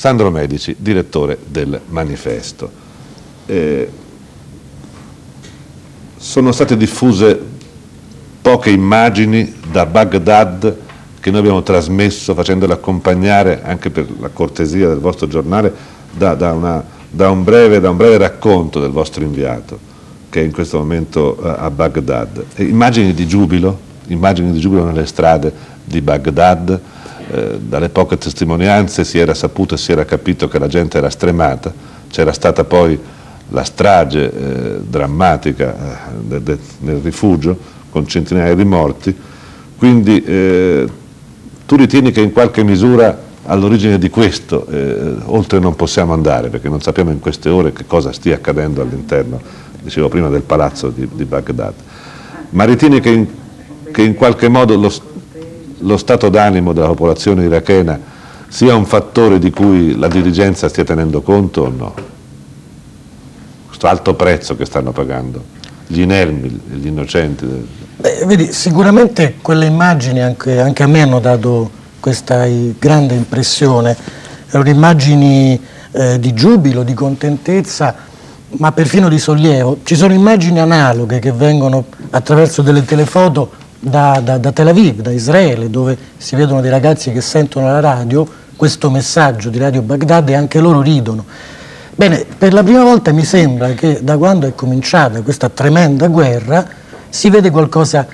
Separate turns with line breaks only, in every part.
Sandro Medici, direttore del Manifesto. Sono state diffuse poche immagini da Baghdad che noi abbiamo trasmesso facendole accompagnare, anche per la cortesia del vostro giornale, da un breve racconto del vostro inviato, che è in questo momento a Baghdad. Immagini di giubilo nelle strade di Baghdad. Dalle poche testimonianze si era saputo e si era capito che la gente era stremata. C'era stata poi la strage drammatica nel rifugio con centinaia di morti. Quindi tu ritieni che in qualche misura all'origine di questo oltre non possiamo andare, perché non sappiamo in queste ore che cosa stia accadendo all'interno, dicevo prima, del palazzo di Baghdad, ma ritieni che in qualche modo lo stato d'animo della popolazione irachena sia un fattore di cui la dirigenza stia tenendo conto o no? Questo alto prezzo che stanno pagando gli inermi, gli innocenti.
Vedi, sicuramente quelle immagini anche a me hanno dato questa grande impressione. Erano immagini di giubilo, di contentezza, ma perfino di sollievo. Ci sono immagini analoghe che vengono attraverso delle telefoto da Tel Aviv, da Israele, dove si vedono dei ragazzi che sentono alla radio questo messaggio di Radio Baghdad e anche loro ridono. Bene, per la prima volta mi sembra che da quando è cominciata questa tremenda guerra si vede qualcosa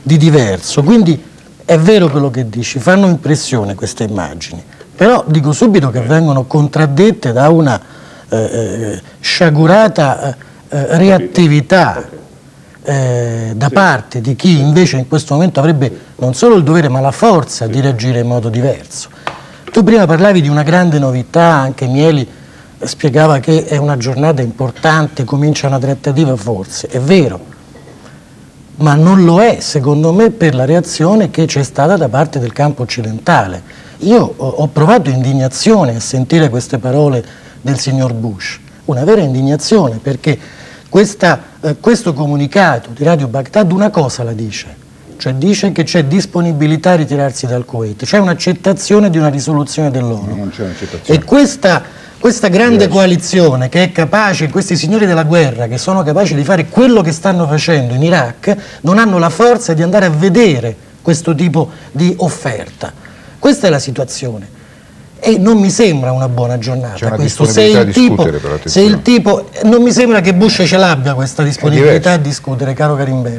di diverso, quindi è vero quello che dici, fanno impressione queste immagini, però dico subito che vengono contraddette da una sciagurata reattività da parte di chi invece in questo momento avrebbe non solo il dovere ma la forza di reagire in modo diverso. Tu prima parlavi di una grande novità, anche Mieli spiegava che è una giornata importante, comincia una trattativa, forse, è vero, ma non lo è secondo me per la reazione che c'è stata da parte del campo occidentale. Io ho provato indignazione a sentire queste parole del signor Bush, una vera indignazione, perché questo comunicato di Radio Baghdad una cosa la dice, cioè dice che c'è disponibilità a ritirarsi dal Kuwait, c'è un'accettazione di una risoluzione dell'ONU.
Non c'è un'accettazione.
E questa grande coalizione che è capace, questi signori della guerra che sono capaci di fare quello che stanno facendo in Iraq, non hanno la forza di andare a vedere questo tipo di offerta. Questa è la situazione. E non mi sembra una buona giornata questo. Se il tipo non mi sembra che Bush ce l'abbia questa disponibilità a discutere, caro Karimberti.